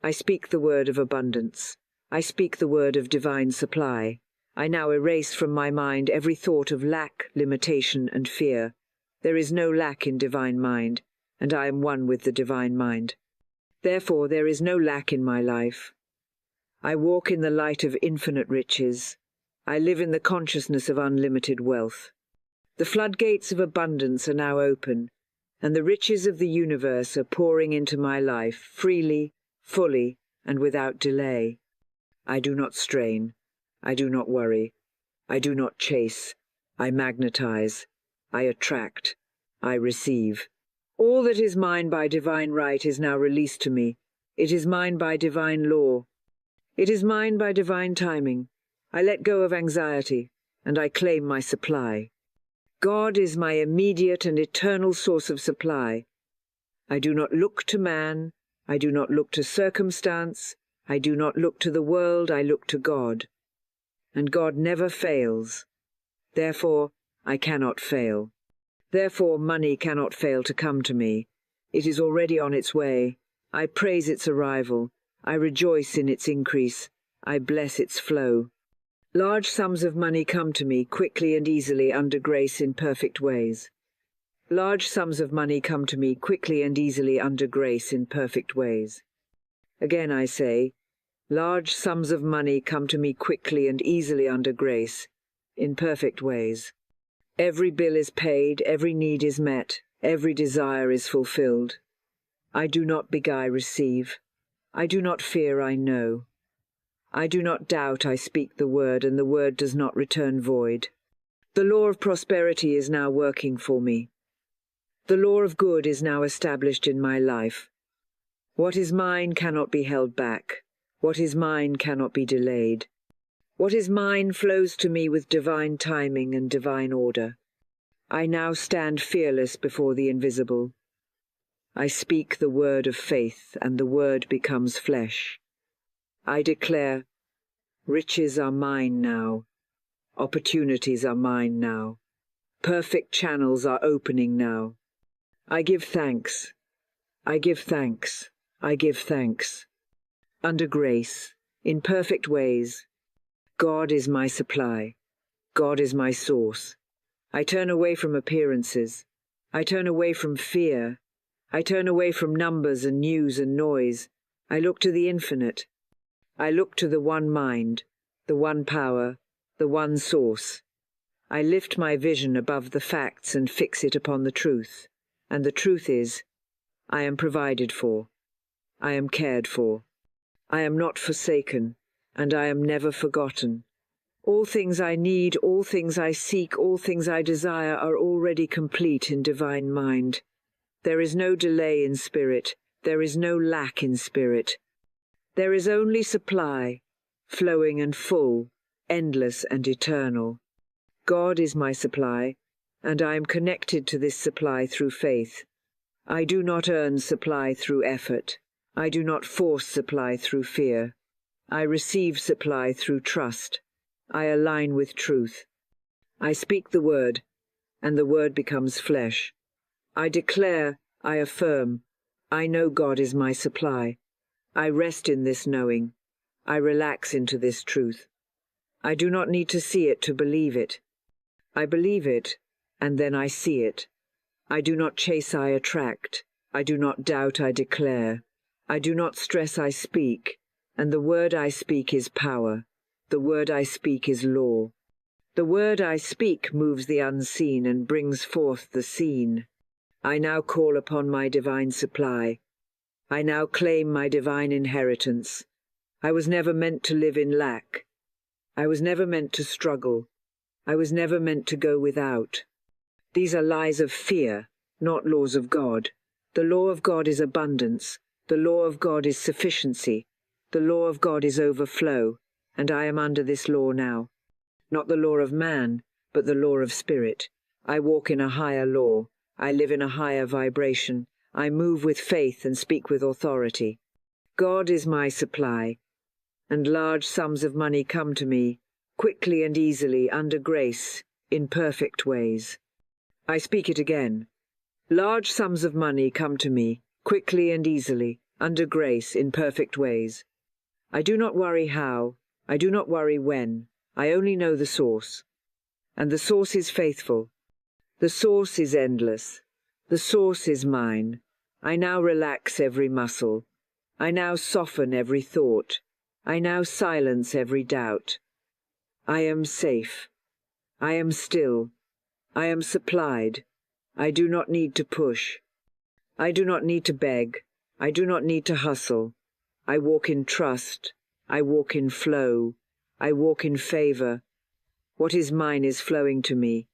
I speak the word of abundance. I speak the word of divine supply. I now erase from my mind every thought of lack, limitation, and fear. There is no lack in divine mind, and I am one with the divine mind. Therefore, there is no lack in my life. I walk in the light of infinite riches. I live in the consciousness of unlimited wealth. The floodgates of abundance are now open, and the riches of the universe are pouring into my life freely, fully, and without delay. I do not strain. I do not worry. I do not chase. I magnetize. I attract. I receive. All that is mine by divine right is now released to me. It is mine by divine law. It is mine by divine timing. I let go of anxiety, and I claim my supply. God is my immediate and eternal source of supply. I do not look to man. I do not look to circumstance. I do not look to the world. I look to God. And God never fails. Therefore, I cannot fail. Therefore, money cannot fail to come to me. It is already on its way. I praise its arrival. I rejoice in its increase. I bless its flow. Large sums of money come to me quickly and easily under grace in perfect ways. Large sums of money come to me quickly and easily under grace in perfect ways. Again I say, large sums of money come to me quickly and easily under grace in perfect ways. Every bill is paid, every need is met, every desire is fulfilled. I do not beg, I receive. I do not fear, I know. I do not doubt, I speak the word, and the word does not return void. The law of prosperity is now working for me. The law of good is now established in my life. What is mine cannot be held back. What is mine cannot be delayed. What is mine flows to me with divine timing and divine order. I now stand fearless before the invisible. I speak the word of faith, and the word becomes flesh. I declare, riches are mine now. Opportunities are mine now. Perfect channels are opening now. I give thanks. I give thanks. I give thanks. Under grace, in perfect ways. God is my supply. God is my source. I turn away from appearances. I turn away from fear. I turn away from numbers and news and noise. I look to the infinite. I look to the one mind, the one power, the one source. I lift my vision above the facts and fix it upon the truth. And the truth is, I am provided for. I am cared for. I am not forsaken, and I am never forgotten. All things I need, all things I seek, all things I desire are already complete in divine mind. There is no delay in spirit. There is no lack in spirit. There is only supply, flowing and full, endless and eternal. God is my supply, and I am connected to this supply through faith. I do not earn supply through effort. I do not force supply through fear. I receive supply through trust. I align with truth. I speak the word, and the word becomes flesh. I declare, I affirm, I know God is my supply. I rest in this knowing. I relax into this truth. I do not need to see it to believe it. I believe it, and then I see it. I do not chase, I attract. I do not doubt, I declare. I do not stress, I speak. And the word I speak is power. The word I speak is law. The word I speak moves the unseen and brings forth the seen. I now call upon my divine supply. I now claim my divine inheritance. I was never meant to live in lack. I was never meant to struggle. I was never meant to go without. These are lies of fear, not laws of God. The law of God is abundance. The law of God is sufficiency. The law of God is overflow, and I am under this law now. Not the law of man, but the law of spirit. I walk in a higher law. I live in a higher vibration. I move with faith and speak with authority. God is my supply, and large sums of money come to me, quickly and easily, under grace, in perfect ways. I speak it again. Large sums of money come to me, quickly and easily, under grace in perfect ways. I do not worry how, I do not worry when, I only know the source. And the source is faithful. The source is endless. The source is mine. I now relax every muscle. I now soften every thought. I now silence every doubt. I am safe. I am still. I am supplied. I do not need to push. I do not need to beg. I do not need to hustle. I walk in trust. I walk in flow. I walk in favor. What is mine is flowing to me.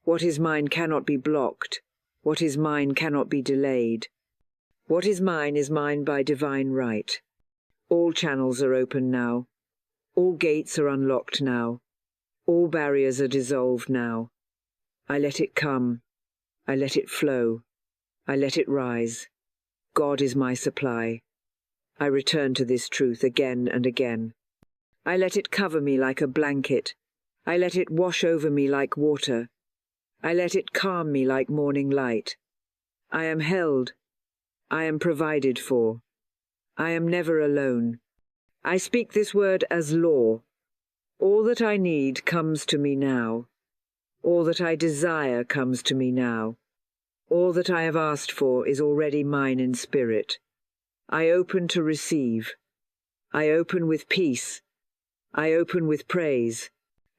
What is mine cannot be blocked. What is mine cannot be delayed. What is mine by divine right. All channels are open now. All gates are unlocked now. All barriers are dissolved now. I let it come. I let it flow. I let it rise. God is my supply. I return to this truth again and again. I let it cover me like a blanket. I let it wash over me like water. I let it calm me like morning light. I am held. I am provided for. I am never alone. I speak this word as law. All that I need comes to me now. All that I desire comes to me now. All that I have asked for is already mine in spirit. I open to receive. I open with peace. I open with praise.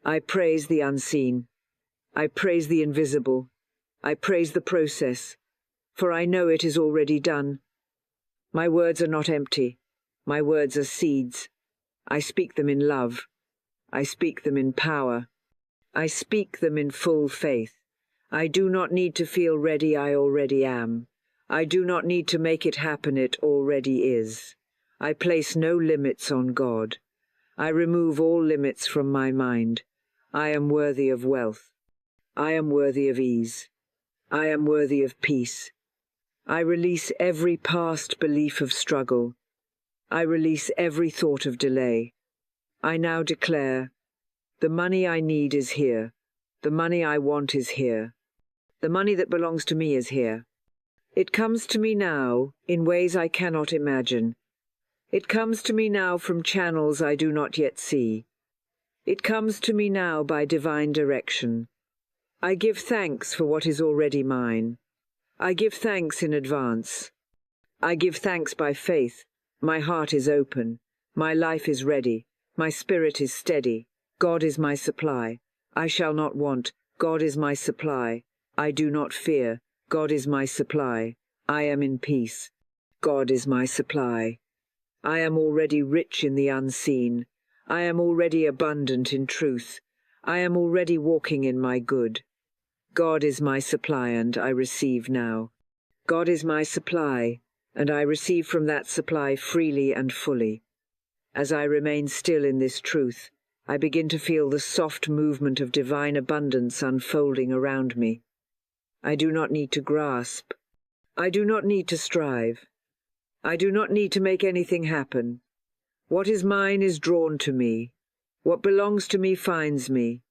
I praise the unseen. I praise the invisible. I praise the process, for I know it is already done. My words are not empty. My words are seeds. I speak them in love. I speak them in power. I speak them in full faith. I do not need to feel ready, I already am. I do not need to make it happen, it already is. I place no limits on God. I remove all limits from my mind. I am worthy of wealth. I am worthy of ease. I am worthy of peace. I release every past belief of struggle. I release every thought of delay. I now declare, the money I need is here. The money I want is here. The money that belongs to me is here. It comes to me now in ways I cannot imagine. It comes to me now from channels I do not yet see. It comes to me now by divine direction. I give thanks for what is already mine. I give thanks in advance. I give thanks by faith. My heart is open. My life is ready. My spirit is steady. God is my supply. I shall not want. God is my supply. I do not fear. God is my supply. I am in peace. God is my supply. I am already rich in the unseen. I am already abundant in truth. I am already walking in my good. God is my supply, and I receive now. God is my supply, and I receive from that supply freely and fully. As I remain still in this truth, I begin to feel the soft movement of divine abundance unfolding around me. I do not need to grasp. I do not need to strive. I do not need to make anything happen. What is mine is drawn to me. What belongs to me finds me.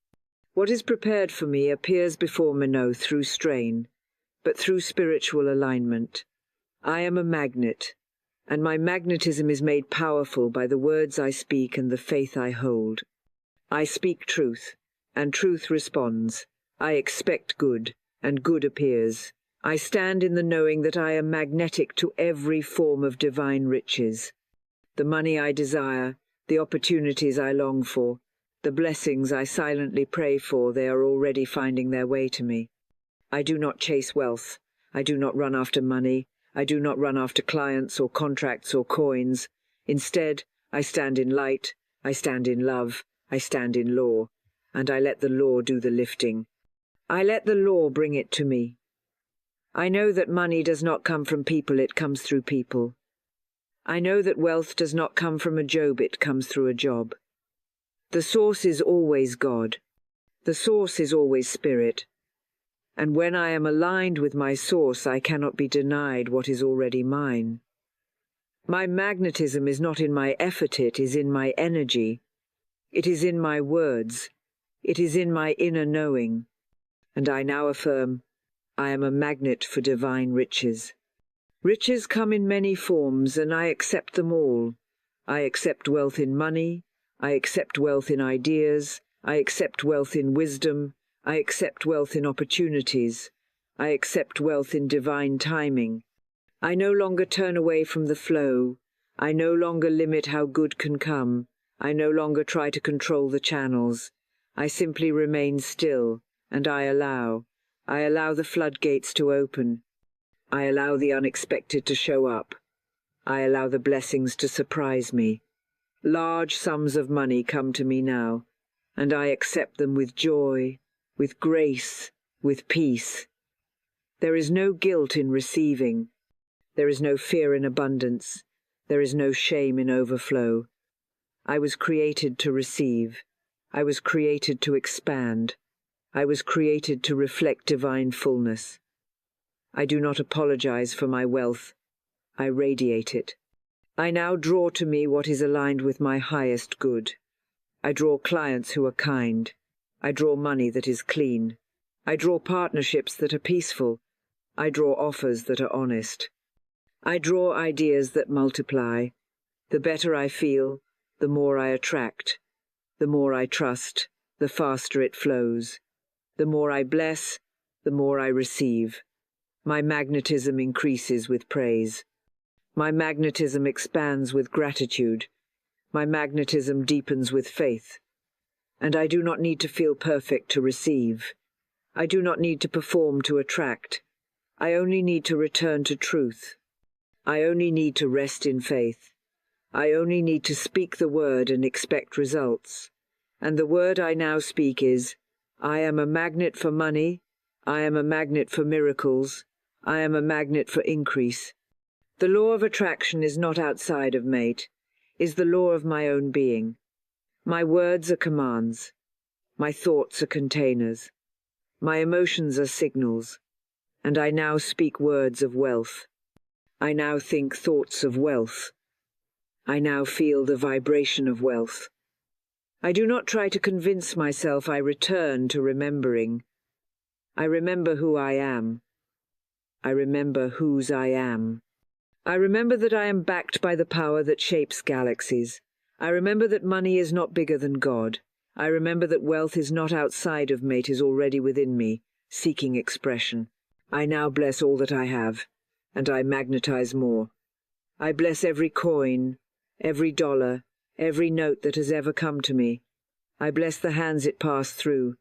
What is prepared for me appears before me no through strain, but through spiritual alignment. I am a magnet, and my magnetism is made powerful by the words I speak and the faith I hold. I speak truth, and truth responds. I expect good, and good appears. I stand in the knowing that I am magnetic to every form of divine riches. The money I desire, the opportunities I long for, the blessings I silently pray for, they are already finding their way to me. I do not chase wealth. I do not run after money. I do not run after clients or contracts or coins. Instead, I stand in light. I stand in love. I stand in law. And I let the law do the lifting. I let the law bring it to me. I know that money does not come from people, it comes through people. I know that wealth does not come from a job, it comes through a job. The source is always God. The source is always spirit. And when I am aligned with my source, I cannot be denied what is already mine. My magnetism is not in my effort, it is in my energy. It is in my words. It is in my inner knowing. And I now affirm, I am a magnet for divine riches. Riches come in many forms, and I accept them all. I accept wealth in money. I accept wealth in ideas. I accept wealth in wisdom. I accept wealth in opportunities. I accept wealth in divine timing. I no longer turn away from the flow. I no longer limit how good can come. I no longer try to control the channels. I simply remain still, and I allow. I allow the floodgates to open. I allow the unexpected to show up. I allow the blessings to surprise me. Large sums of money come to me now, and I accept them with joy, with grace, with peace. There is no guilt in receiving. There is no fear in abundance. There is no shame in overflow. I was created to receive. I was created to expand. I was created to reflect divine fullness. I do not apologize for my wealth. I radiate it. I now draw to me what is aligned with my highest good. I draw clients who are kind. I draw money that is clean. I draw partnerships that are peaceful. I draw offers that are honest. I draw ideas that multiply. The better I feel, the more I attract. The more I trust, the faster it flows. The more I bless, the more I receive. My magnetism increases with praise. My magnetism expands with gratitude. My magnetism deepens with faith. And I do not need to feel perfect to receive. I do not need to perform to attract. I only need to return to truth. I only need to rest in faith. I only need to speak the word and expect results. And the word I now speak is, I am a magnet for money. I am a magnet for miracles. I am a magnet for increase. The law of attraction is not outside of mate, is the law of my own being. My words are commands. My thoughts are containers. My emotions are signals. And I now speak words of wealth. I now think thoughts of wealth. I now feel the vibration of wealth. I do not try to convince myself. I return to remembering. I remember who I am. I remember whose I am. I remember that I am backed by the power that shapes galaxies. I remember that money is not bigger than God. I remember that wealth is not outside of me, it is already within me, seeking expression. I now bless all that I have, and I magnetize more. I bless every coin, every dollar, every note that has ever come to me. I bless the hands it passed through.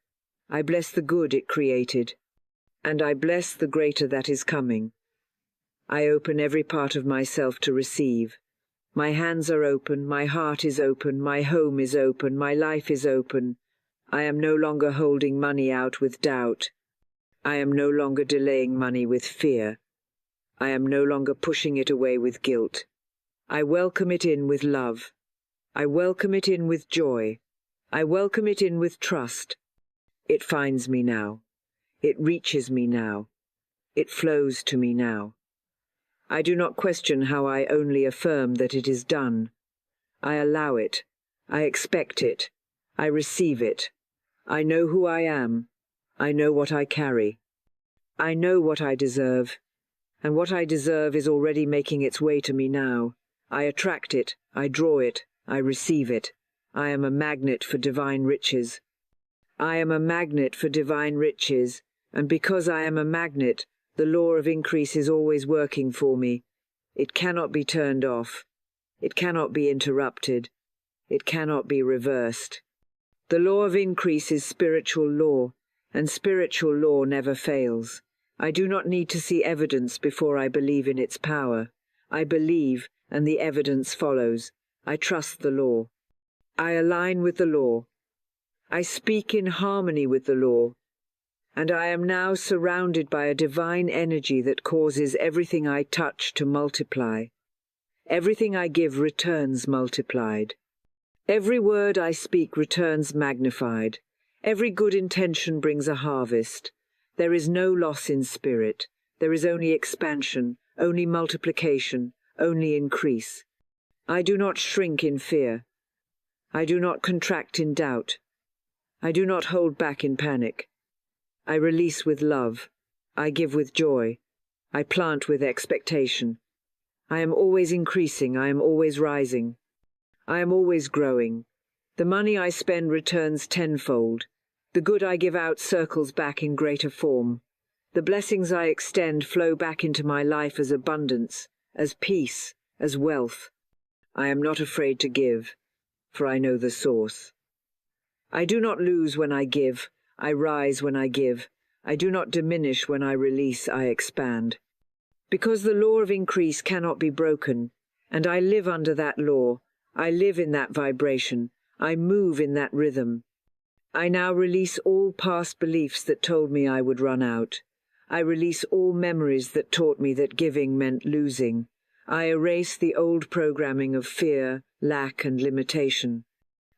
I bless the good it created. And I bless the greater that is coming. I open every part of myself to receive. My hands are open, my heart is open, my home is open, my life is open. I am no longer holding money out with doubt. I am no longer delaying money with fear. I am no longer pushing it away with guilt. I welcome it in with love. I welcome it in with joy. I welcome it in with trust. It finds me now. It reaches me now. It flows to me now. I do not question how, I only affirm that it is done. I allow it. I expect it. I receive it. I know who I am. I know what I carry. I know what I deserve. And what I deserve is already making its way to me now. I attract it. I draw it. I receive it. I am a magnet for divine riches. I am a magnet for divine riches. And because I am a magnet, the law of increase is always working for me. It cannot be turned off. It cannot be interrupted. It cannot be reversed. The law of increase is spiritual law, and spiritual law never fails. I do not need to see evidence before I believe in its power. I believe, and the evidence follows. I trust the law. I align with the law. I speak in harmony with the law. And I am now surrounded by a divine energy that causes everything I touch to multiply. Everything I give returns multiplied. Every word I speak returns magnified. Every good intention brings a harvest. There is no loss in spirit. There is only expansion, only multiplication, only increase. I do not shrink in fear. I do not contract in doubt. I do not hold back in panic. I release with love. I give with joy. I plant with expectation. I am always increasing, I am always rising. I am always growing. The money I spend returns tenfold. The good I give out circles back in greater form. The blessings I extend flow back into my life as abundance, as peace, as wealth. I am not afraid to give, for I know the source. I do not lose when I give, I rise when I give. I do not diminish when I release, I expand. Because the law of increase cannot be broken, and I live under that law, I live in that vibration, I move in that rhythm. I now release all past beliefs that told me I would run out. I release all memories that taught me that giving meant losing. I erase the old programming of fear, lack, and limitation.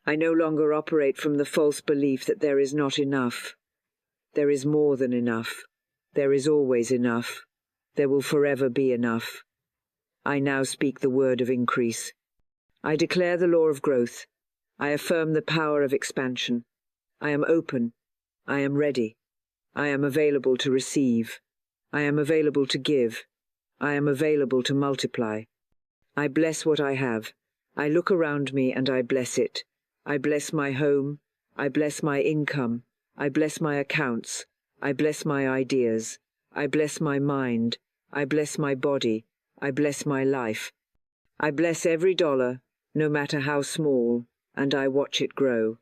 I no longer operate from the false belief that there is not enough. There is more than enough. There is always enough. There will forever be enough. I now speak the word of increase. I declare the law of growth. I affirm the power of expansion. I am open. I am ready. I am available to receive. I am available to give. I am available to multiply. I bless what I have. I look around me and I bless it. I bless my home. I bless my income. I bless my accounts. I bless my ideas. I bless my mind. I bless my body. I bless my life. I bless every dollar, no matter how small, and I watch it grow.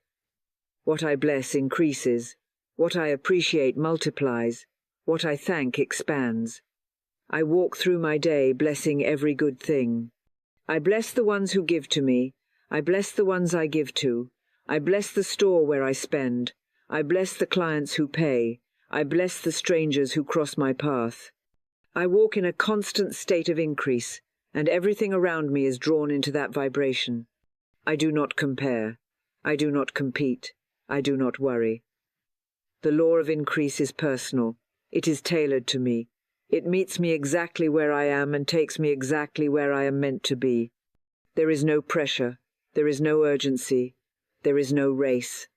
What I bless increases. What I appreciate multiplies. What I thank expands. I walk through my day blessing every good thing. I bless the ones who give to me. I bless the ones I give to. I bless the store where I spend. I bless the clients who pay. I bless the strangers who cross my path. I walk in a constant state of increase, and everything around me is drawn into that vibration. I do not compare. I do not compete. I do not worry. The law of increase is personal. It is tailored to me. It meets me exactly where I am and takes me exactly where I am meant to be. There is no pressure. There is no urgency. There is no race.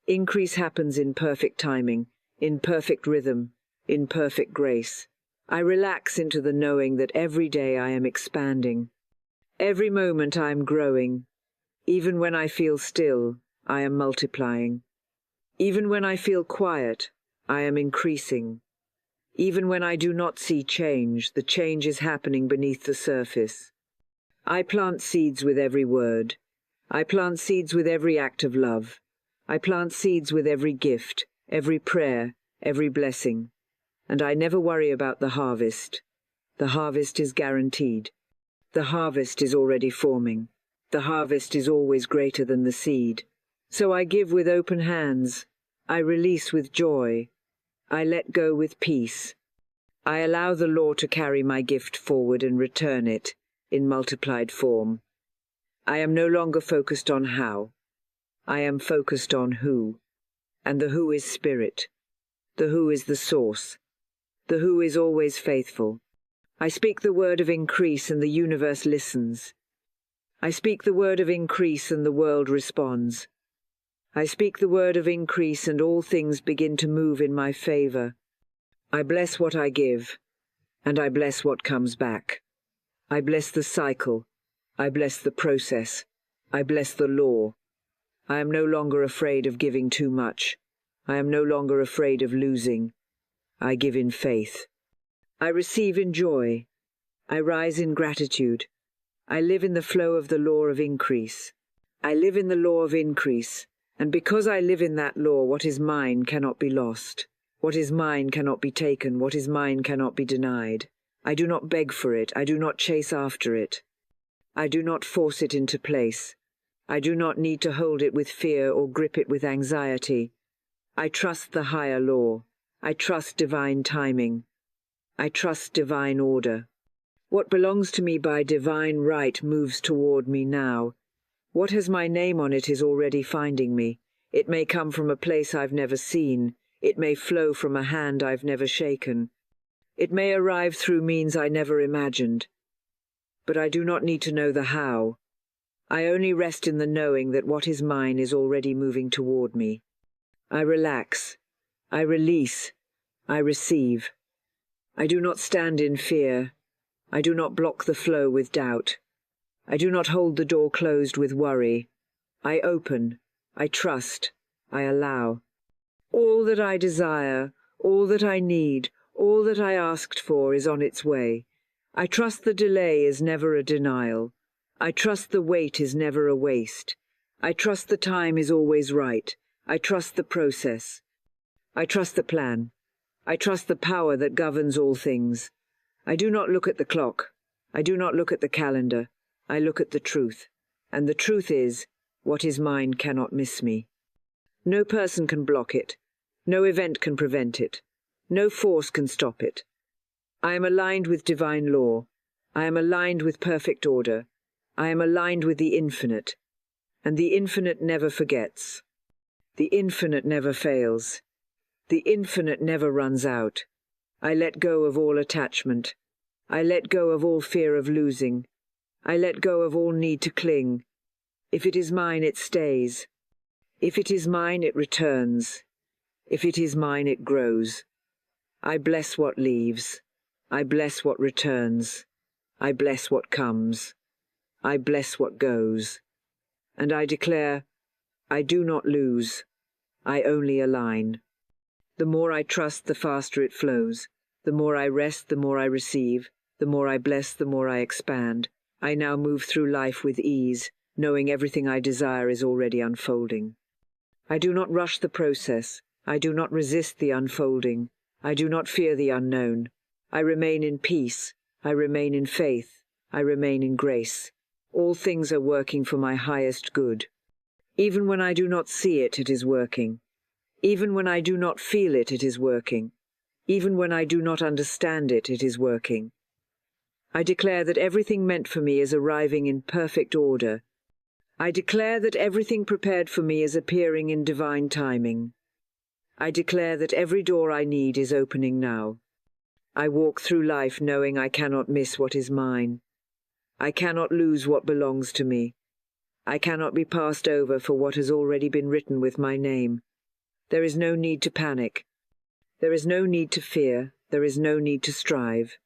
Increase happens in perfect timing, in perfect rhythm, in perfect grace. I relax into the knowing that every day I am expanding. Every moment I am growing. Even when I feel still, I am multiplying. Even when I feel quiet, I am increasing. Even when I do not see change, the change is happening beneath the surface. I plant seeds with every word. I plant seeds with every act of love. I plant seeds with every gift, every prayer, every blessing. And I never worry about the harvest. The harvest is guaranteed. The harvest is already forming. The harvest is always greater than the seed. So I give with open hands. I release with joy. I let go with peace. I allow the law to carry my gift forward and return it in multiplied form. I am no longer focused on how. I am focused on who. And the who is spirit. The who is the source. The who is always faithful. I speak the word of increase and the universe listens. I speak the word of increase and the world responds. I speak the word of increase and all things begin to move in my favor. I bless what I give, and I bless what comes back. I bless the cycle. I bless the process. I bless the law. I am no longer afraid of giving too much. I am no longer afraid of losing. I give in faith. I receive in joy. I rise in gratitude. I live in the flow of the law of increase. I live in the law of increase, and because I live in that law, what is mine cannot be lost. What is mine cannot be taken. What is mine cannot be denied. I do not beg for it. I do not chase after it. I do not force it into place. I do not need to hold it with fear or grip it with anxiety. I trust the higher law. I trust divine timing. I trust divine order. What belongs to me by divine right moves toward me now. What has my name on it is already finding me. It may come from a place I've never seen. It may flow from a hand I've never shaken. It may arrive through means I never imagined. But I do not need to know the how. I only rest in the knowing that what is mine is already moving toward me. I relax. I release. I receive. I do not stand in fear. I do not block the flow with doubt. I do not hold the door closed with worry. I open. I trust. I allow. All that I desire, all that I need, all that I asked for is on its way. I trust the delay is never a denial. I trust the wait is never a waste. I trust the time is always right. I trust the process. I trust the plan. I trust the power that governs all things. I do not look at the clock. I do not look at the calendar. I look at the truth. And the truth is, what is mine cannot miss me. No person can block it. No event can prevent it. No force can stop it. I am aligned with divine law. I am aligned with perfect order. I am aligned with the infinite. And the infinite never forgets. The infinite never fails. The infinite never runs out. I let go of all attachment. I let go of all fear of losing. I let go of all need to cling. If it is mine, it stays. If it is mine, it returns. If it is mine, it grows. I bless what leaves. I bless what returns. I bless what comes. I bless what goes. And I declare, I do not lose. I only align. The more I trust, the faster it flows. The more I rest, the more I receive. The more I bless, the more I expand. I now move through life with ease, knowing everything I desire is already unfolding. I do not rush the process. I do not resist the unfolding. I do not fear the unknown. I remain in peace. I remain in faith. I remain in grace. All things are working for my highest good. Even when I do not see it, it is working. Even when I do not feel it, it is working. Even when I do not understand it, it is working. I declare that everything meant for me is arriving in perfect order. I declare that everything prepared for me is appearing in divine timing. I declare that every door I need is opening now. I walk through life knowing I cannot miss what is mine. I cannot lose what belongs to me. I cannot be passed over for what has already been written with my name. There is no need to panic. There is no need to fear. There is no need to strive.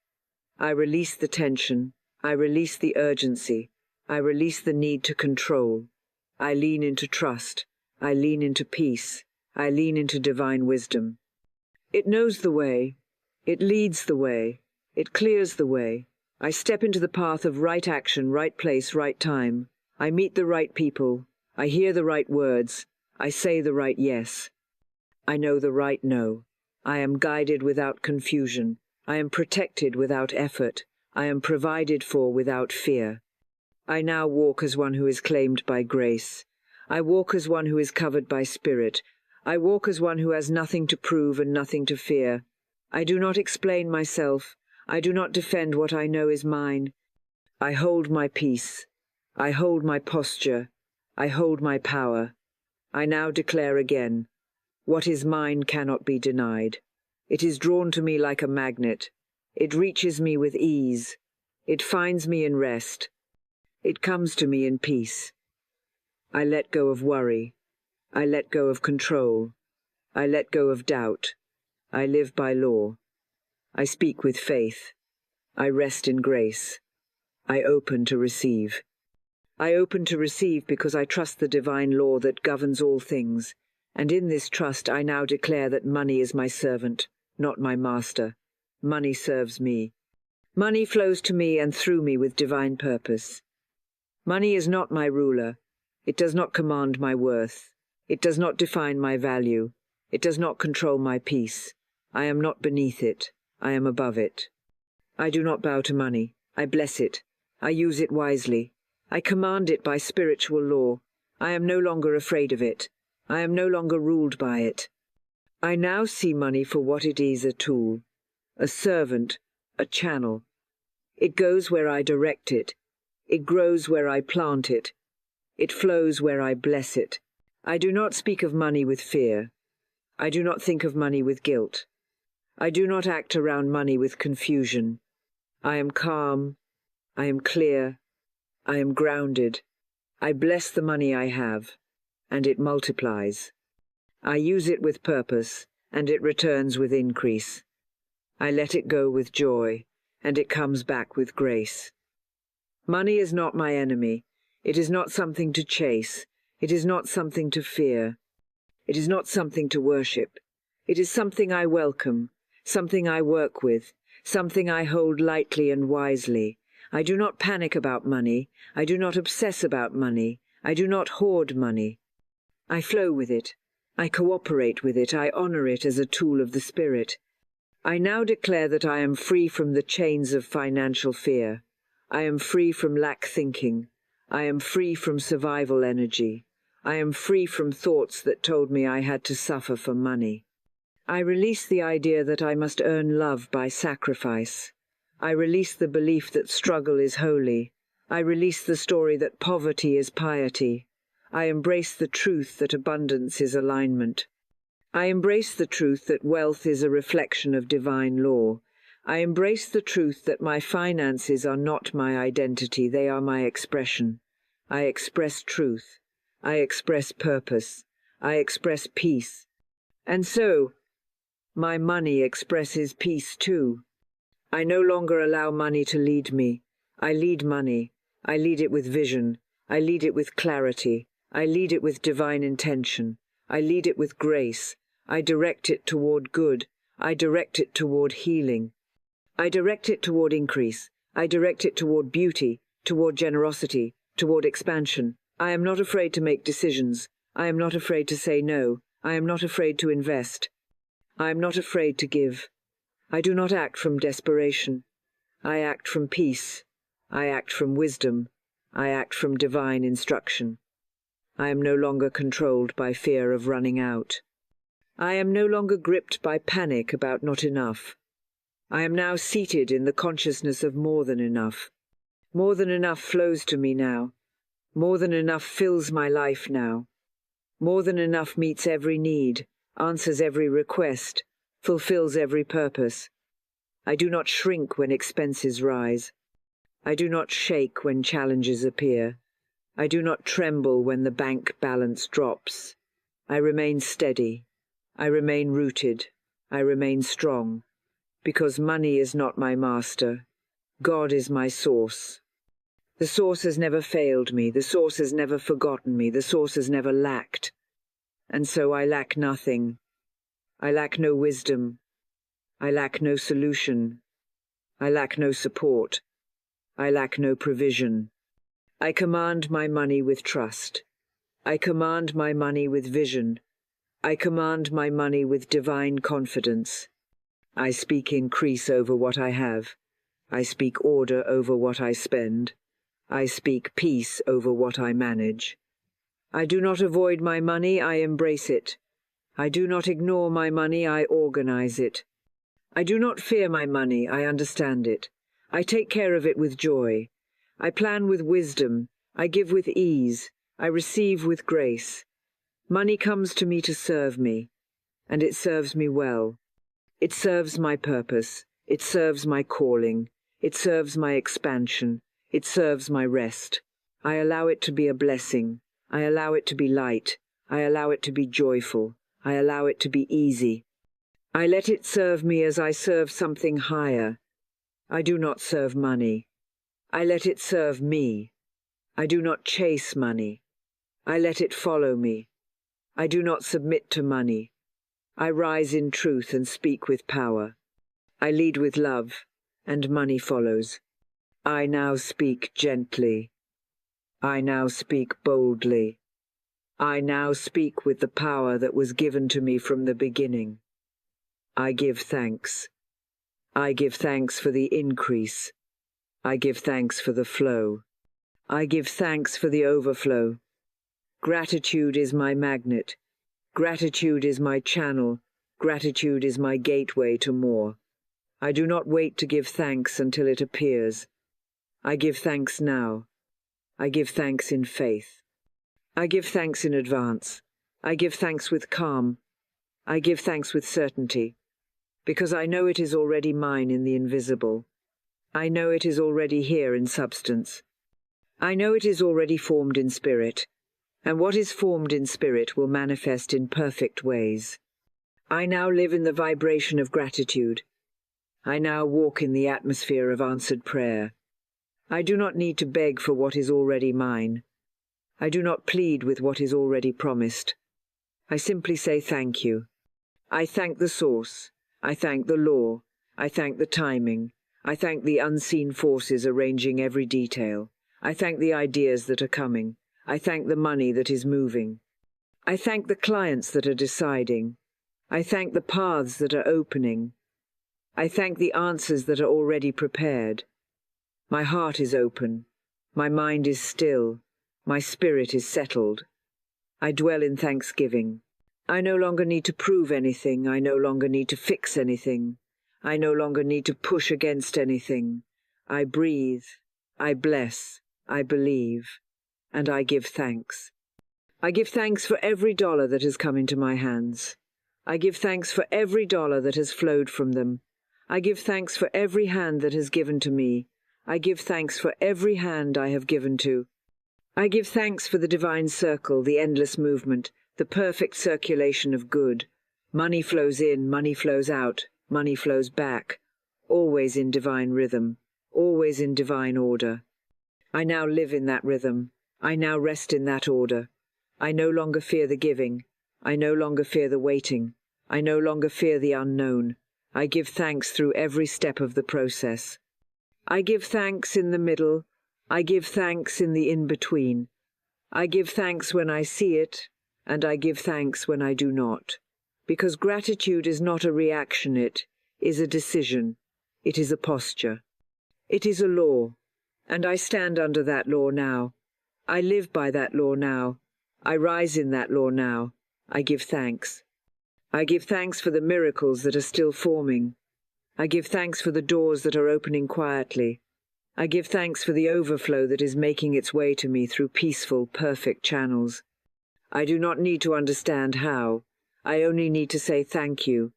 I release the tension. I release the urgency. I release the need to control. I lean into trust. I lean into peace. I lean into divine wisdom. It knows the way. It leads the way. It clears the way. I step into the path of right action, right place, right time. I meet the right people. I hear the right words. I say the right yes. I know the right no. I am guided without confusion. I am protected without effort. I am provided for without fear. I now walk as one who is claimed by grace. I walk as one who is covered by spirit. I walk as one who has nothing to prove and nothing to fear. I do not explain myself. I do not defend what I know is mine. I hold my peace. I hold my posture. I hold my power. I now declare again, what is mine cannot be denied. It is drawn to me like a magnet. It reaches me with ease. It finds me in rest. It comes to me in peace. I let go of worry. I let go of control. I let go of doubt. I live by law. I speak with faith. I rest in grace. I open to receive. I open to receive because I trust the divine law that governs all things, and in this trust I now declare that money is my servant, not my master. Money serves me. Money flows to me and through me with divine purpose. Money is not my ruler. It does not command my worth. It does not define my value. It does not control my peace. I am not beneath it. I am above it. I do not bow to money. I bless it. I use it wisely. I command it by spiritual law. I am no longer afraid of it. I am no longer ruled by it. I now see money for what it is, a tool, a servant, a channel. It goes where I direct it. It grows where I plant it. It flows where I bless it. I do not speak of money with fear. I do not think of money with guilt. I do not act around money with confusion. I am calm. I am clear. I am grounded. I bless the money I have, and it multiplies. I use it with purpose, and it returns with increase. I let it go with joy, and it comes back with grace. Money is not my enemy. It is not something to chase. It is not something to fear. It is not something to worship. It is something I welcome, something I work with, something I hold lightly and wisely. I do not panic about money. I do not obsess about money. I do not hoard money. I flow with it. I cooperate with it. I honor it as a tool of the Spirit. I now declare that I am free from the chains of financial fear. I am free from lack thinking. I am free from survival energy. I am free from thoughts that told me I had to suffer for money. I release the idea that I must earn love by sacrifice. I release the belief that struggle is holy. I release the story that poverty is piety. I embrace the truth that abundance is alignment. I embrace the truth that wealth is a reflection of divine law. I embrace the truth that my finances are not my identity, they are my expression. I express truth. I express purpose. I express peace. And so, my money expresses peace too. I no longer allow money to lead me. I lead money. I lead it with vision. I lead it with clarity. I lead it with divine intention. I lead it with grace. I direct it toward good. I direct it toward healing. I direct it toward increase. I direct it toward beauty, toward generosity, toward expansion. I am not afraid to make decisions. I am not afraid to say no. I am not afraid to invest. I am not afraid to give. I do not act from desperation. I act from peace. I act from wisdom. I act from divine instruction. I am no longer controlled by fear of running out. I am no longer gripped by panic about not enough. I am now seated in the consciousness of more than enough. More than enough flows to me now. More than enough fills my life now. More than enough meets every need, answers every request, fulfills every purpose. I do not shrink when expenses rise. I do not shake when challenges appear. I do not tremble when the bank balance drops. I remain steady. I remain rooted. I remain strong. Because money is not my master. God is my source. The source has never failed me. The source has never forgotten me. The source has never lacked. And so I lack nothing. I lack no wisdom. I lack no solution. I lack no support. I lack no provision. I command my money with trust. I command my money with vision. I command my money with divine confidence. I speak increase over what I have. I speak order over what I spend. I speak peace over what I manage. I do not avoid my money, I embrace it. I do not ignore my money, I organize it. I do not fear my money, I understand it. I take care of it with joy. I plan with wisdom. I give with ease. I receive with grace. Money comes to me to serve me, and it serves me well. It serves my purpose. It serves my calling. It serves my expansion. It serves my rest. I allow it to be a blessing. I allow it to be light. I allow it to be joyful. I allow it to be easy. I let it serve me as I serve something higher. I do not serve money. I let it serve me. I do not chase money. I let it follow me. I do not submit to money. I rise in truth and speak with power. I lead with love, and money follows. I now speak gently. I now speak boldly. I now speak with the power that was given to me from the beginning. I give thanks. I give thanks for the increase. I give thanks for the flow. I give thanks for the overflow. Gratitude is my magnet. Gratitude is my channel. Gratitude is my gateway to more. I do not wait to give thanks until it appears. I give thanks now. I give thanks in faith. I give thanks in advance. I give thanks with calm. I give thanks with certainty, because I know it is already mine in the invisible. I know it is already here in substance. I know it is already formed in spirit, and what is formed in spirit will manifest in perfect ways. I now live in the vibration of gratitude. I now walk in the atmosphere of answered prayer. I do not need to beg for what is already mine. I do not plead with what is already promised. I simply say thank you. I thank the source. I thank the law. I thank the timing. I thank the unseen forces arranging every detail. I thank the ideas that are coming. I thank the money that is moving. I thank the clients that are deciding. I thank the paths that are opening. I thank the answers that are already prepared. My heart is open. My mind is still. My spirit is settled. I dwell in thanksgiving. I no longer need to prove anything. I no longer need to fix anything. I no longer need to push against anything. I breathe. I bless. I believe. And I give thanks. I give thanks for every dollar that has come into my hands. I give thanks for every dollar that has flowed from them. I give thanks for every hand that has given to me. I give thanks for every hand I have given to. I give thanks for the divine circle, the endless movement, the perfect circulation of good. Money flows in, money flows out, money flows back, always in divine rhythm, always in divine order. I now live in that rhythm. I now rest in that order. I no longer fear the giving. I no longer fear the waiting. I no longer fear the unknown. I give thanks through every step of the process. I give thanks in the middle. I give thanks in the in-between. I give thanks when I see it, and I give thanks when I do not. Because gratitude is not a reaction, it is a decision. It is a posture. It is a law, and I stand under that law now. I live by that law now. I rise in that law now. I give thanks. I give thanks for the miracles that are still forming. I give thanks for the doors that are opening quietly. I give thanks for the overflow that is making its way to me through peaceful, perfect channels. I do not need to understand how. I only need to say thank you.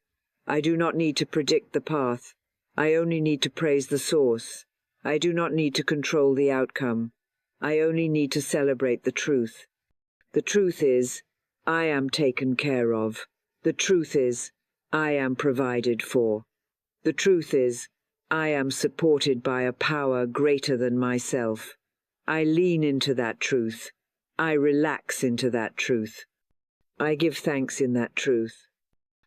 I do not need to predict the path. I only need to praise the source. I do not need to control the outcome. I only need to celebrate the truth. The truth is, I am taken care of. The truth is, I am provided for. The truth is, I am supported by a power greater than myself. I lean into that truth. I relax into that truth. I give thanks in that truth.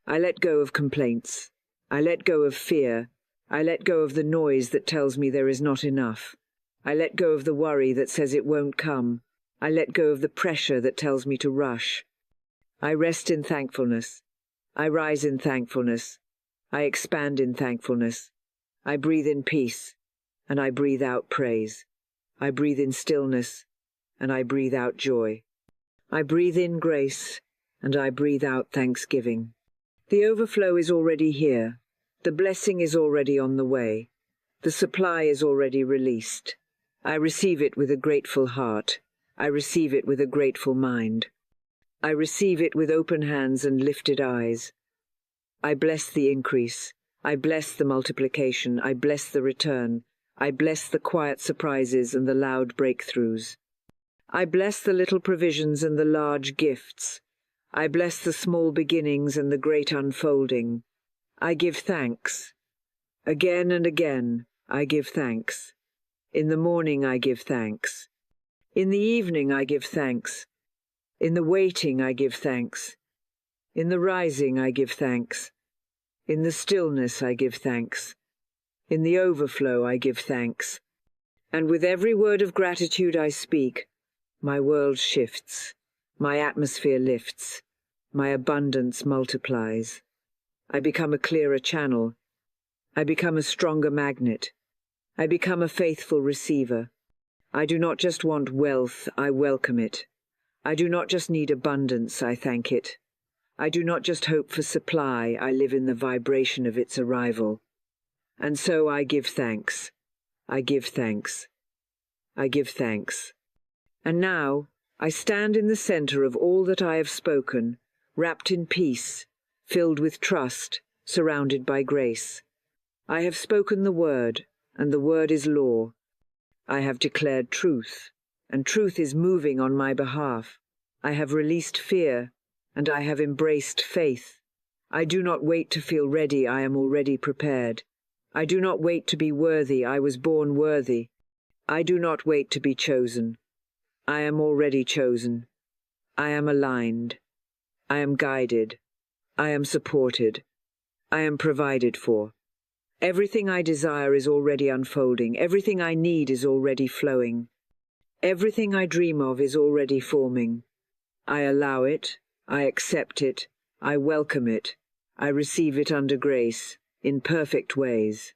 I let go of complaints. I let go of fear. I let go of the noise that tells me there is not enough. I let go of the worry that says it won't come. I let go of the pressure that tells me to rush. I rest in thankfulness. I rise in thankfulness. I expand in thankfulness. I breathe in peace, and I breathe out praise. I breathe in stillness, and I breathe out joy. I breathe in grace, and I breathe out thanksgiving. The overflow is already here. The blessing is already on the way. The supply is already released. I receive it with a grateful heart. I receive it with a grateful mind. I receive it with open hands and lifted eyes. I bless the increase. I bless the multiplication. I bless the return. I bless the quiet surprises and the loud breakthroughs. I bless the little provisions and the large gifts. I bless the small beginnings and the great unfolding. I give thanks. Again and again, I give thanks. In the morning I give thanks. In the evening I give thanks. In the waiting I give thanks. In the rising I give thanks. In the stillness I give thanks. In the overflow I give thanks. And with every word of gratitude I speak, my world shifts, my atmosphere lifts, my abundance multiplies. I become a clearer channel. I become a stronger magnet. I become a faithful receiver. I do not just want wealth, I welcome it. I do not just need abundance, I thank it. I do not just hope for supply, I live in the vibration of its arrival. And so I give thanks. I give thanks. I give thanks. And now I stand in the center of all that I have spoken, wrapped in peace, filled with trust, surrounded by grace. I have spoken the word, and the word is law. I have declared truth, and truth is moving on my behalf. I have released fear, and I have embraced faith. I do not wait to feel ready, I am already prepared. I do not wait to be worthy, I was born worthy. I do not wait to be chosen. I am already chosen. I am aligned. I am guided. I am supported. I am provided for. Everything I desire is already unfolding. Everything I need is already flowing. Everything I dream of is already forming. I allow it. I accept it. I welcome it. I receive it under grace, in perfect ways.